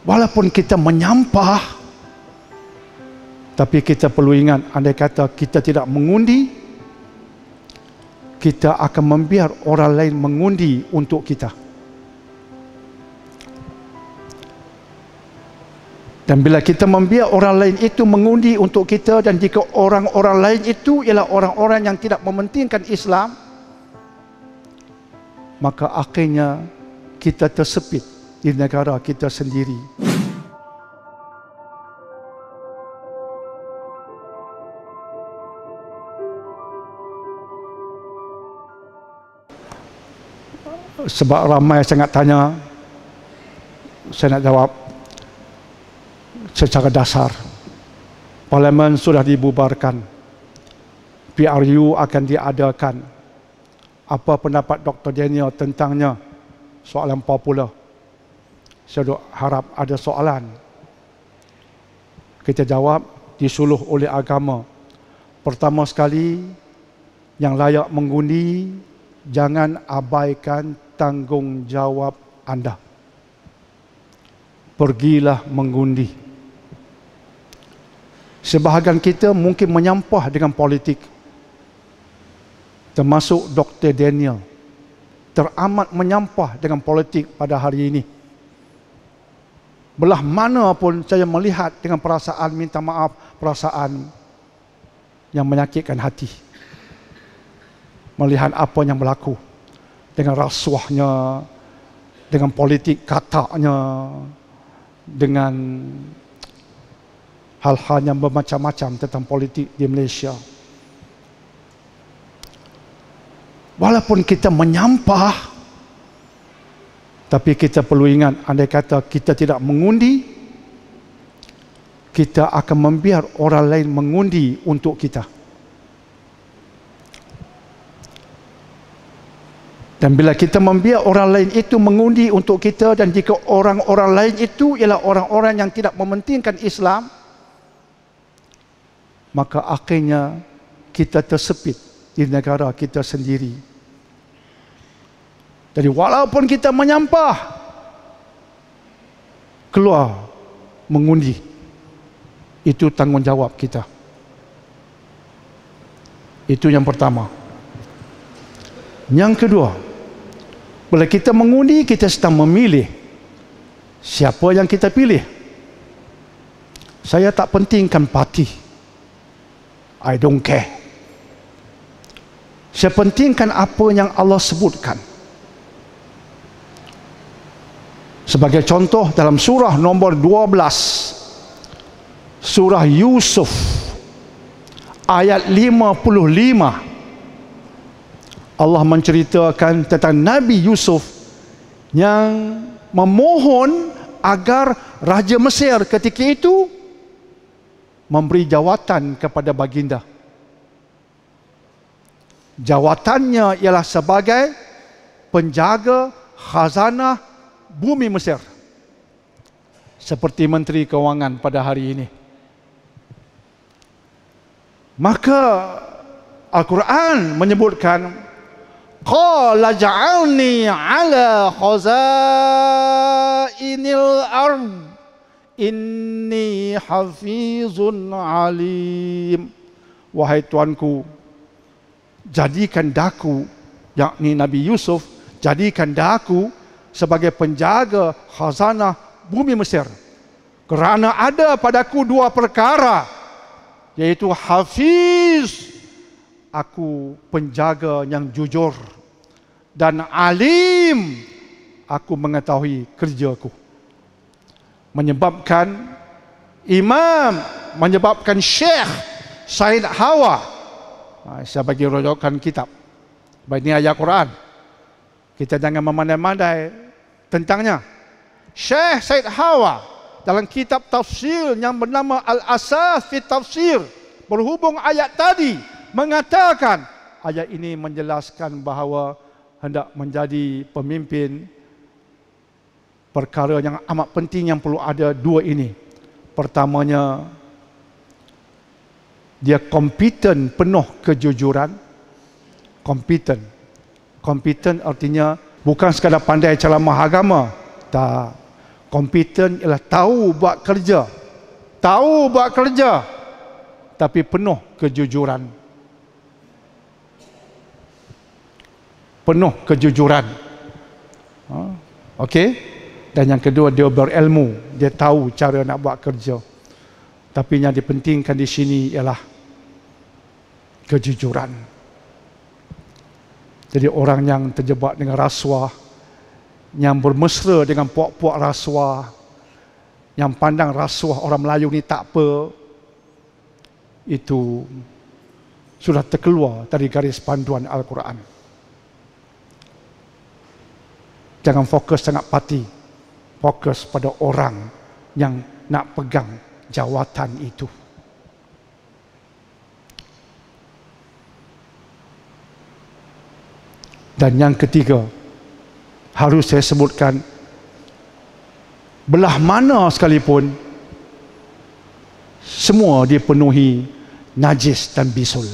Walaupun kita menyampah, tapi kita perlu ingat, andai kata kita tidak mengundi, kita akan membiar orang lain mengundi untuk kita. Dan bila kita membiar orang lain itu mengundi untuk kita, dan jika orang-orang lain itu ialah orang-orang yang tidak mementingkan Islam, maka akhirnya kita tersepit di negara kita sendiri. Sebab ramai sangat tanya, saya nak jawab secara dasar. Parlimen sudah dibubarkan, PRU akan diadakan. Apa pendapat Dr. Daniel tentangnya? Soalan popular. Saya harap ada soalan. Kita jawab, disuluh oleh agama. Pertama sekali, yang layak mengundi, jangan abaikan tanggungjawab anda. Pergilah mengundi. Sebahagian kita mungkin menyampah dengan politik, termasuk Dr. Daniel, teramat menyampah dengan politik pada hari ini. Belah mana pun saya melihat dengan perasaan, minta maaf, perasaan yang menyakitkan hati. Melihat apa yang berlaku dengan rasuahnya, dengan politik kataknya, dengan hal-hal yang bermacam-macam tentang politik di Malaysia. Walaupun kita menyampah, tapi kita perlu ingat, andai kata kita tidak mengundi, kita akan membiar orang lain mengundi untuk kita. Dan bila kita membiar orang lain itu mengundi untuk kita, dan jika orang-orang lain itu ialah orang-orang yang tidak mementingkan Islam, maka akhirnya kita tersepit di negara kita sendiri. Jadi walaupun kita menyampah, keluar mengundi. Itu tanggungjawab kita. Itu yang pertama. Yang kedua, bila kita mengundi, kita sedang memilih siapa yang kita pilih. Saya tak pentingkan parti. I don't care. Saya pentingkan apa yang Allah sebutkan. Sebagai contoh, dalam surah nombor 12, surah Yusuf, ayat 55, Allah menceritakan tentang Nabi Yusuf yang memohon agar Raja Mesir ketika itu memberi jawatan kepada baginda. Jawatannya ialah sebagai penjaga khazanah bumi Mesir, seperti Menteri Keuangan pada hari ini. Maka Al-Quran menyebutkan, qala ja'alni ala khazainil ard inni hafizun alim. Wahai Tuanku, jadikan daku, yakni Nabi Yusuf, jadikan daku sebagai penjaga khazanah bumi Mesir, kerana ada padaku dua perkara, yaitu hafiz, aku penjaga yang jujur, dan alim, aku mengetahui kerjaku. Menyebabkan imam, menyebabkan Syekh Said Hawa, saya bagi rujukan kitab, ini ayat Quran, kita jangan memandai-mandai tentangnya. Syekh Said Hawa dalam kitab tafsir yang bernama Al-Asas fi Tafsir, berhubung ayat tadi, mengatakan ayat ini menjelaskan bahawa hendak menjadi pemimpin, perkara yang amat penting yang perlu ada dua ini. Pertamanya, dia kompeten, penuh kejujuran. Kompeten artinya bukan sekadar pandai ceramah agama, tak. Kompeten ialah tahu buat kerja. Tahu buat kerja, tapi penuh kejujuran. Penuh kejujuran. Okey? Dan yang kedua, dia berilmu. Dia tahu cara nak buat kerja. Tapi yang dipentingkan di sini ialah kejujuran. Jadi orang yang terjebak dengan rasuah, yang bermesra dengan puak-puak rasuah, yang pandang rasuah orang Melayu ni tak apa, itu sudah terkeluar dari garis panduan Al-Quran. Jangan fokus sangat parti, fokus pada orang yang nak pegang jawatan itu. Dan yang ketiga, harus saya sebutkan, belah mana sekalipun, semua dipenuhi najis dan bisul.